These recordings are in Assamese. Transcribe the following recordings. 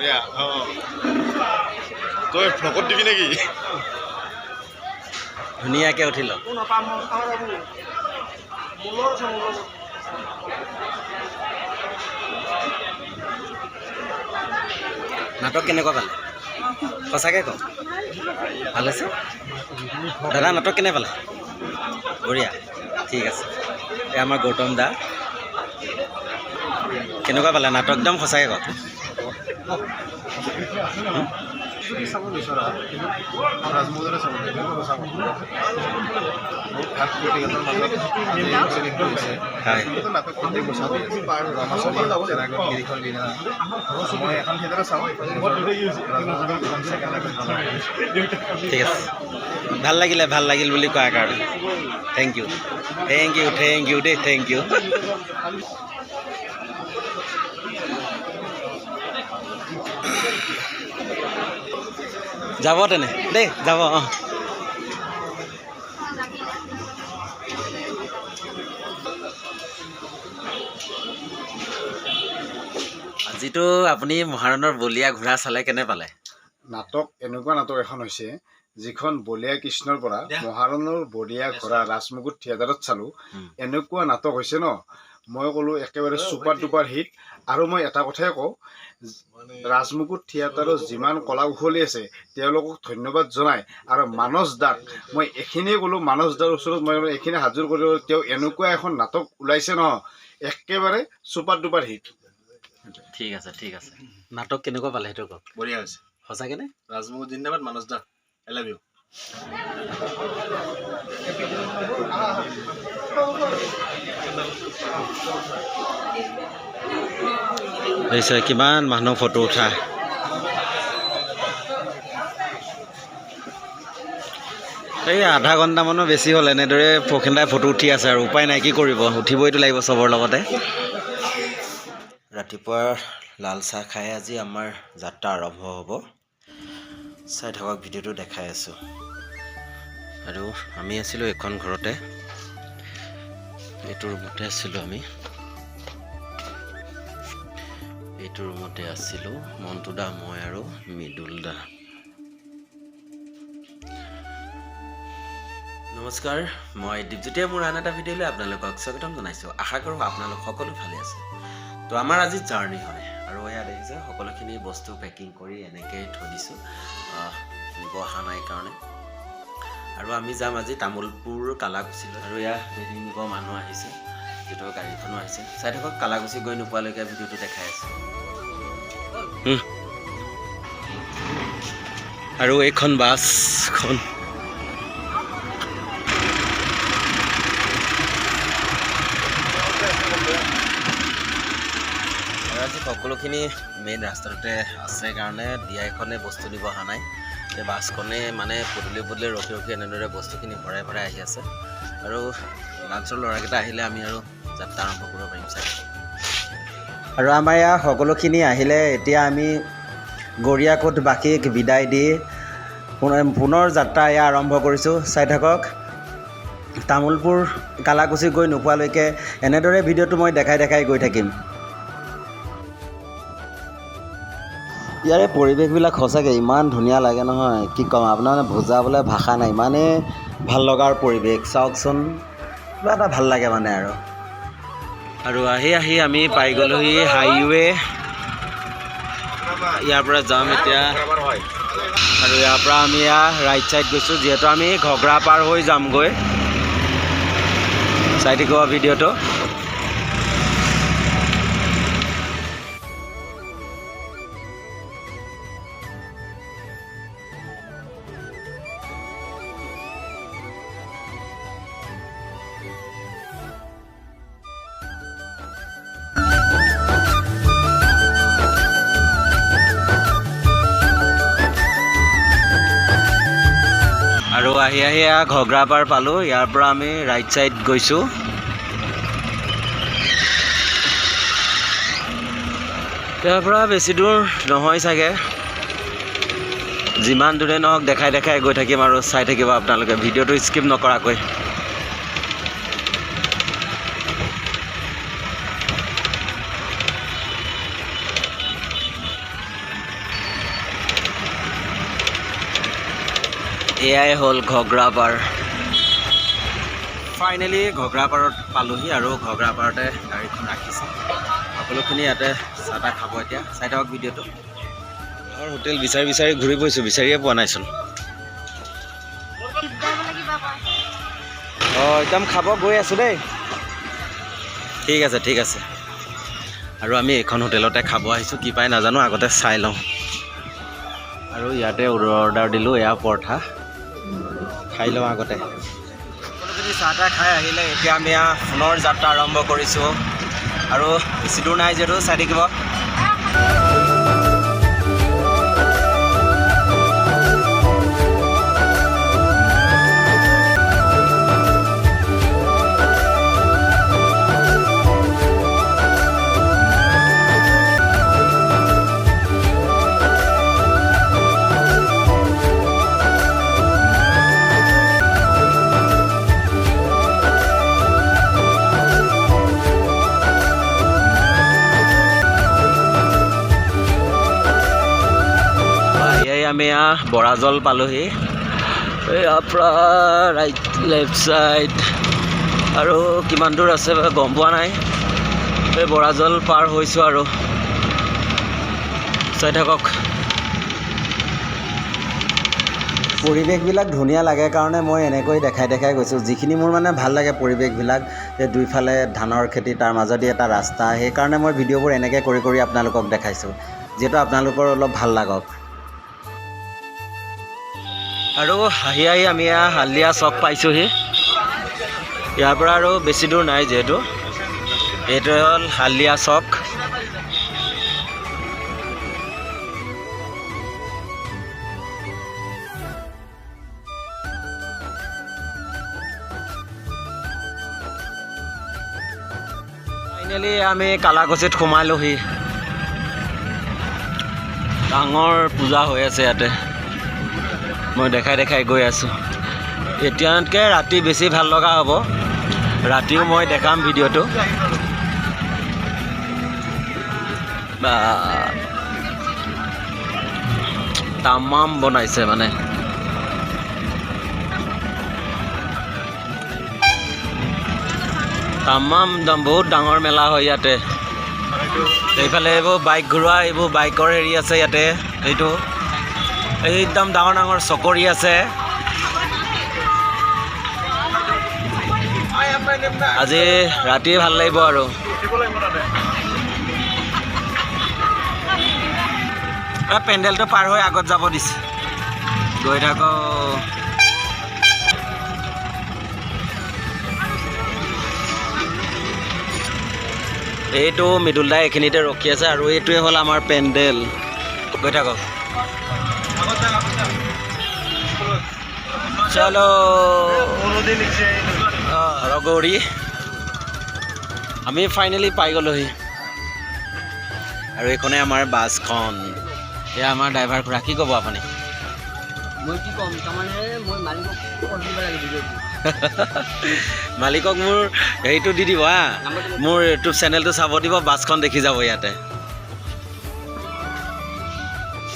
বঢ়িয়া তই ভ্লগত দিবি নেকি ধুনীয়াকৈ উঠিল নাটক কেনেকুৱা পালে সঁচাকৈ কওক ভাল হৈছে দাদা নাটক কেনে পালে বঢ়িয়া ঠিক আছে এই আমাৰ গৌতম দা কেনেকুৱা পালে নাটক একদম সঁচাকৈ কওক চাব বিচৰা ৰাজমুকুটৰে চাব ভাত ব্যক্তিগতৰ মাজত হৈছে নাটক মই এখন থিয়েটাৰ চাওঁ ঠিক আছে ভাল লাগিল বুলি কোৱাৰ কাৰণে থেংক ইউ দেই থেংক ইউ যাব তেনে দেই যাব আজিতো আপুনি মহাৰণৰ বলীয়া ঘোঁৰা চালে কেনে পালে নাটক এনেকুৱা নাটক এখন হৈছে যিখন বলীয়া কৃষ্ণৰ পৰা মহাৰণৰ বলীয়া ঘোঁৰা ৰাজমুকুট থিয়েটাৰত চালো এনেকুৱা নাটক হৈছে ন মই ক'লো একেবাৰে ছুপাৰ ডুপাৰ হিট আৰু মই এটা কথাই কওঁ ৰাজমুকুট থিয়েটাৰৰ যিমান কলা কুশলী আছে তেওঁলোকক ধন্যবাদ জনাই আৰু মানস দাক মই এইখিনিয়ে ক'লো মানস দাৰ ওচৰত মই এইখিনি হাজুৰ কৰি তেওঁ এনেকুৱা এখন নাটক ওলাইছে ন একেবাৰে ছুপাৰ ডুপাৰ হিট ঠিক আছে নাটক কেনেকুৱা পালে সেইটো কওক বঢ়িয়া হৈছে সঁচাকৈ নে ৰাজমুকুট জিন্দাবাদ মানস দা আই লাভ ইউ কিমান মানুহ ফটো উঠা এই আধা ঘণ্টামানৰ বেছি হ'ল এনেদৰে প্ৰখেন্দাই ফটো উঠি আছে আৰু উপায় নাই কি কৰিব উঠিবইতো লাগিব চবৰ লগতে ৰাতিপুৱা লাল চাহ খাই আজি আমাৰ যাত্ৰা আৰম্ভ হ'ব চাই থাকক ভিডিঅ'টো দেখাই আছোঁ আৰু আমি আছিলোঁ এখন ঘৰতে এইটো ৰুমতে আছিলোঁ আমি এইটো ৰুমতে আছিলোঁ মন্টু দা মই আৰু মৃদুল দা নমস্কাৰ মই দীপজ্যোতিয়ে মোৰ আন এটা ভিডিঅ'লৈ আপোনালোকক স্বাগতম জনাইছোঁ আশা কৰোঁ আপোনালোক সকলো ভালে আছে তো আমাৰ আজি জাৰ্ণি হয় আৰু এয়া দেখিছে সকলোখিনি বস্তু পেকিং কৰি এনেকৈ থৈ দিছোঁ নিব অহা নাই কাৰণে আৰু আমি যাম আজি তামোলপুৰ কালাকুছিলৈ আৰু এয়া দেৰি নিব মানুহ আহিছে যিটো গাড়ীখনো আহিছে চাই থাকক কালাকুছি গৈ নোপোৱালৈকে ভিডিঅ'টো দেখাই আছে আৰু এইখন বাছখন আজি সকলোখিনি মেইন ৰাস্তাটোতে আছে কাৰণে দিয়াইখনে বস্তু নিব অহা নাই এই বাছখনে মানে পদূলি ৰখি এনেদৰে বস্তুখিনি ভৰাই আহি আছে আৰু লাঞ্চৰ ল'ৰাকেইটা আহিলে আমি আৰু যাত্ৰা আৰম্ভ কৰিব পাৰিম চাগে আৰু আমাৰ ইয়াৰ সকলোখিনি আহিলে এতিয়া আমি গৰীয়াকোট বাসীক বিদায় দি পুনৰ যাত্ৰা এয়া আৰম্ভ কৰিছোঁ চাই থাকক তামোলপুৰ কালাকুছি গৈ নোপোৱালৈকে এনেদৰে ভিডিঅ'টো মই দেখাই গৈ থাকিম ইয়াৰে পৰিৱেশবিলাক সঁচাকৈ ইমান ধুনীয়া লাগে নহয় কি ক'ম আপোনাৰ বুজাবলৈ ভাষা নাই ইমানেই ভাল লগাৰ পৰিৱেশ চাওকচোন কিবা এটা ভাল লাগে মানে আৰু আহি আমি পাই গ'লোহি হাইৱে ইয়াৰ পৰা যাম এতিয়া আৰু ইয়াৰ পৰা আমি ৰাইট ছাইড গৈছোঁ যিহেতু আমি ঘগ্ৰা পাৰ হৈ যামগৈ চাই থাকিব ভিডিঅ'টো আৰু আহি ঘগ্ৰাপাৰ পালোঁ ইয়াৰ পৰা আমি ৰাইট ছাইড গৈছোঁ ইয়াৰ পৰা বেছি দূৰ নহয় চাগে যিমান দূৰে নহওক দেখাই গৈ থাকিম আৰু চাই থাকিব আপোনালোকে ভিডিঅ'টো স্কিপ নকৰাকৈ এয়াই হ'ল ঘগ্ৰাপাৰ ফাইনেলি ঘগ্ৰাপাৰত পালোহি আৰু ঘগ্ৰাপাৰতে গাড়ীখন ৰাখিছোঁ সকলোখিনি ইয়াতে চাহ তাহ খাব এতিয়া চাই থাকক ভিডিঅ'টো আৰু হোটেল বিচাৰি বিচাৰি ঘূৰি ফুৰিছোঁ বিচাৰিয়ে পোৱা নাইচোন অঁ একদম খাব গৈ আছোঁ দেই ঠিক আছে আৰু আমি এইখন হোটেলতে খাব আহিছোঁ কি পাই নাজানো আগতে চাই লওঁ আৰু ইয়াতে অৰ্ডাৰ দিলোঁ এয়া পৰঠা খাই লওঁ আগতে সকলোখিনি চাহ তাহ খাই আহিলে এতিয়া আমি পুনৰ যাত্ৰা আৰম্ভ কৰিছোঁ আৰু বেছি দূৰ নাই যিহেতু চাই থাকিব আমি বৰাজল পালোহি ইয়াৰ পৰা ৰাইট লেফ্ট ছাইড আৰু কিমান দূৰ আছে গম পোৱা নাই এই বৰাজল পাৰ হৈছোঁ আৰু চাই থাকক পৰিৱেশবিলাক ধুনীয়া লাগে কাৰণে মই এনেকৈ দেখাই গৈছোঁ যিখিনি মোৰ মানে ভাল লাগে পৰিৱেশবিলাক যে দুইফালে ধানৰ খেতি তাৰ মাজতে এটা ৰাস্তা সেইকাৰণে মই ভিডিঅ'বোৰ এনেকৈ কৰি আপোনালোকক দেখাইছোঁ যিহেতু আপোনালোকৰ অলপ ভাল লাগক আৰু আহি আমি হালদিয়া চক পাইছোঁহি ইয়াৰ পৰা আৰু বেছি দূৰ নাই যিহেতু এইটো হ'ল হালদিয়া চক ফাইনেলি আমি কালাকুছিত সোমালোহি ডাঙৰ পূজা হৈ আছে ইয়াতে মই দেখাই গৈ আছোঁ এতিয়াতকৈ ৰাতি বেছি ভাল লগা হ'ব ৰাতিও মই দেখাম ভিডিঅ'টো বা তামাম বনাইছে মানে তামাম বহুত ডাঙৰ মেলা হয় ইয়াতে এইফালে এইবোৰ বাইক ঘূৰোৱা এইবোৰ বাইকৰ হেৰি আছে ইয়াতে এইটো একদম ডাঙৰ চকৰি আছে আজি ৰাতি ভাল লাগিব আৰু পেণ্ডেলটো পাৰ হৈ আগত যাব দিছে গৈ থাকো এইটো মৃদুল দাই এইখিনিতে ৰখি আছে আৰু এইটোৱে হ'ল আমাৰ পেণ্ডেল গৈ থাকক চলো ৰগৌৰী আমি ফাইনেলি পাই গ'লোহি আৰু এইখনে আমাৰ বাছখন এয়া আমাৰ ড্ৰাইভাৰ খুৰা কি ক'ব আপুনি মই কি ক'ম তাৰমানে মই মালিকক মোৰ হেৰিটো দি দিব হা মোৰ ইউটিউব চেনেলটো চাব দিব বাছখন দেখি যাব ইয়াতে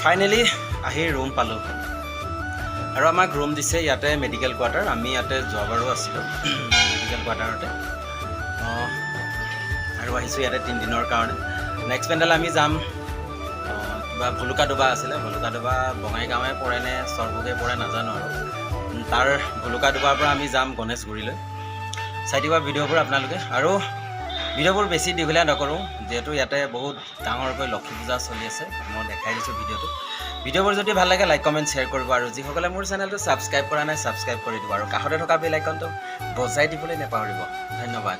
ফাইনেলি আহি ৰুম পালোঁ আৰু আমাক ৰুম দিছে ইয়াতে মেডিকেল কোৱাৰ্টাৰ আমি ইয়াতে যোৱাবাৰো আছিলোঁ মেডিকেল কোৱাৰ্টাৰতে আৰু আহিছোঁ ইয়াতে 3 দিনৰ কাৰণে নেক্সট পেণ্ডেল আমি যাম কিবা ভুলুকাডুবা আছিলে ভুলুকাডুবা বঙাইগাঁৱে পৰে নে চৰভোগে পৰে নাজানো আৰু তাৰ ভুলুকাডুবাৰ পৰা আমি যাম গণেশগুৰিলৈ চাই দিব ভিডিঅ'বোৰ আপোনালোকে আৰু ভিডিঅ'বোৰ বেছি দীঘলীয়া নকৰোঁ যিহেতু ইয়াতে বহুত ডাঙৰকৈ লক্ষী পূজা চলি আছে মই দেখাই দিছোঁ ভিডিঅ'বোৰ যদি ভাল লাগে লাইক কমেণ্ট শ্বেয়াৰ কৰিব আৰু যিসকলে মোৰ চেনেলটো ছাবস্ক্ৰাইব কৰা নাই ছাবস্ক্ৰাইব কৰি দিব আৰু কাষতে থকা বেল আইকনটো বজাই দিবলৈ নাপাহৰিব ধন্যবাদ